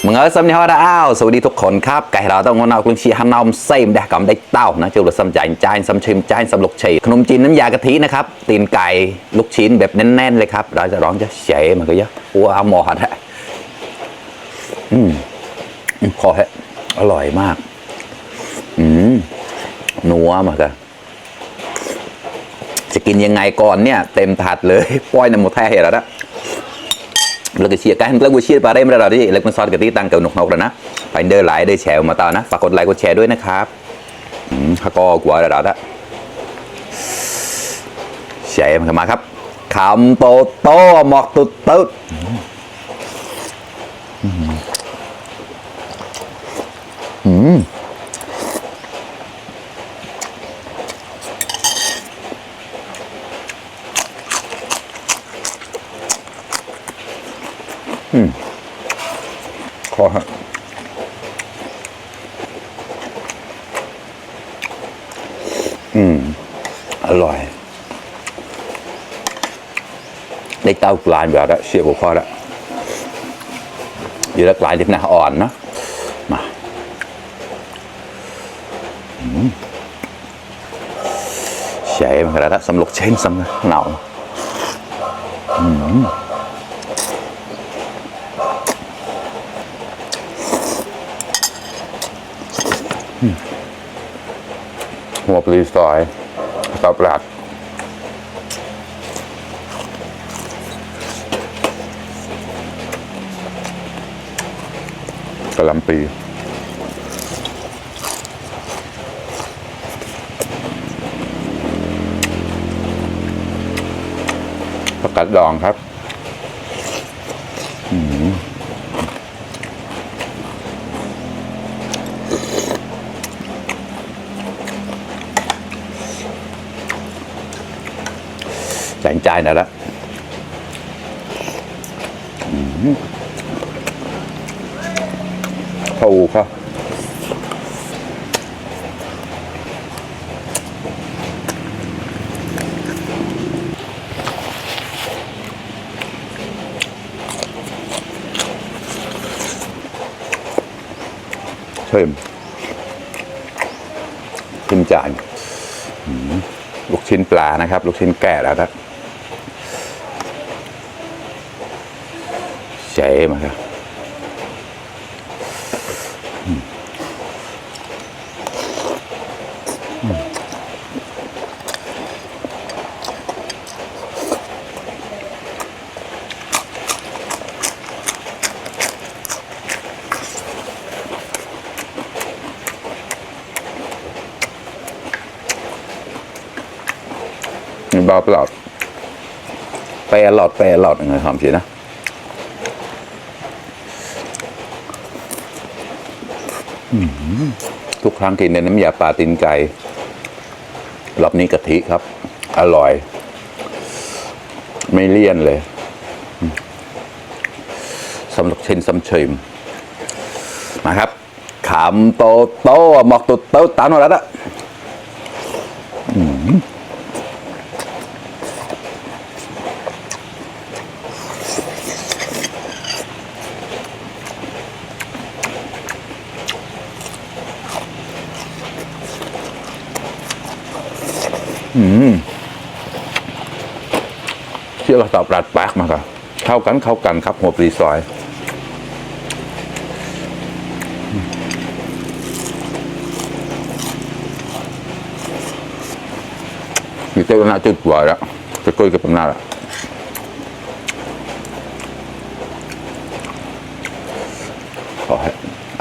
มึงเออสำเนียงว่าอ้าวสวัสดีทุกคนครับไก่เราต้องงอนเอากลุ่มชีฮันนอมเซมได้กำได้เต้านะเจ้าเราสำจ่ายจานสำชิมจานสำลูกชีขนมจีนน้ำยากะทินะครับตีนไก่ลูกชิ้นแบบแน่นๆเลยครับเราจะร้องจะเฉยมันก็เยอะว้าวหมอหัดฮะพอฮะอร่อยมากนัวมากอะจะกินยังไงก่อนเนี่ยเต็มถาดเลยป้อยในหมดแท้แล้วนะเราจะเชียร์กันแล้วกูเชียร์ปาเร่มาเราดิเล็กมันซอสกะทิตั้งเกี่ยวหนุกแล้วนะไปเดินไลน์ได้แชร์มาต่อนะฝากกดไลค์กดแชร์ด้วยนะครับฮักก็กลัวเราละแชร์มันมาครับคำโตโตหมอกตุ๊ดตุ๊ดขอฮะอร่อยได้เต้ากลายแบบละเชียบหัวข้อละอยู่ละกลายดิบหน้าอ่อนนะมาใช่มันกระดาษสำลุกเช่นสำเหนาหัวปลีซอยตับรัดกะหล่ำปีผักกาดดองครับแสงใจนะละเข้าครับขึ้นจานลูกชิ้นปลานะครับลูกชิ้นแก่แล้วนะเจ๋มาครับบาปหลอดแปรหลอดยังไงทำสินะทุกครั้งกินในน้ำยาปลาตีนไก่รอบนี้กะทิครับอร่อยไม่เลี่ยนเลยสำหรับเช่นสำเชยมมาครับขำโตโตหมอกตุ๊ดโตตามหมดแล้วเชื่อกระสอบรัดปากมาครับเข้ากันครับหัวปลีซอยมีเต้าหน้าจุดบ่อยแล้วจะกุ้ยกับหน้าละ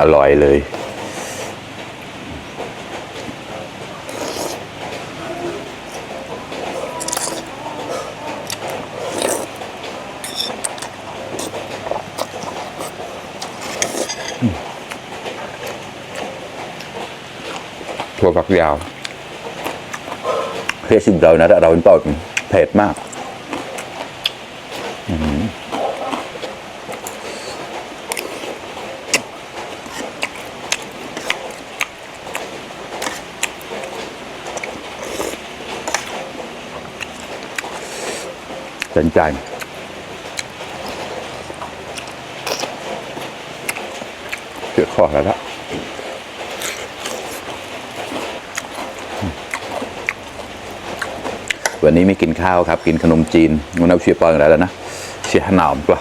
อร่อยเลยถั่วฝักยาวเผ็ดสิ่งเรานะเราเป็นปอดเผ็ดมากสนใจ อ เสียคอแล้วละวันนี้ไม่กินข้าวครับกินขนมจีนมันเอาเชียร์ปอยอะไรแล้วนะเชียร์หนาวกว่า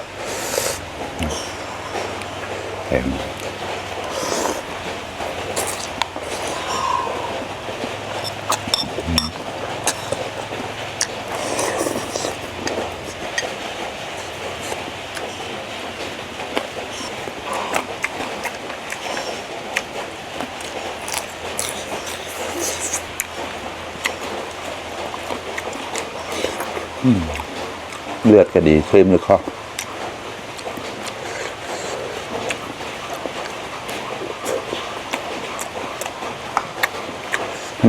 เลือดก็ดีช่วยมือข้อ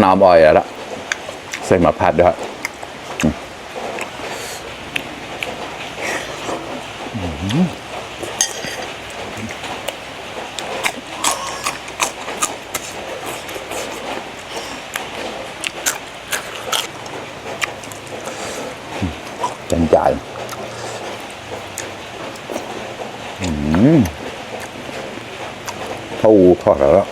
น้ำอ่อยแล้วใส่มาผัดด้วยจานจ่ายเท่าทอดแล้ว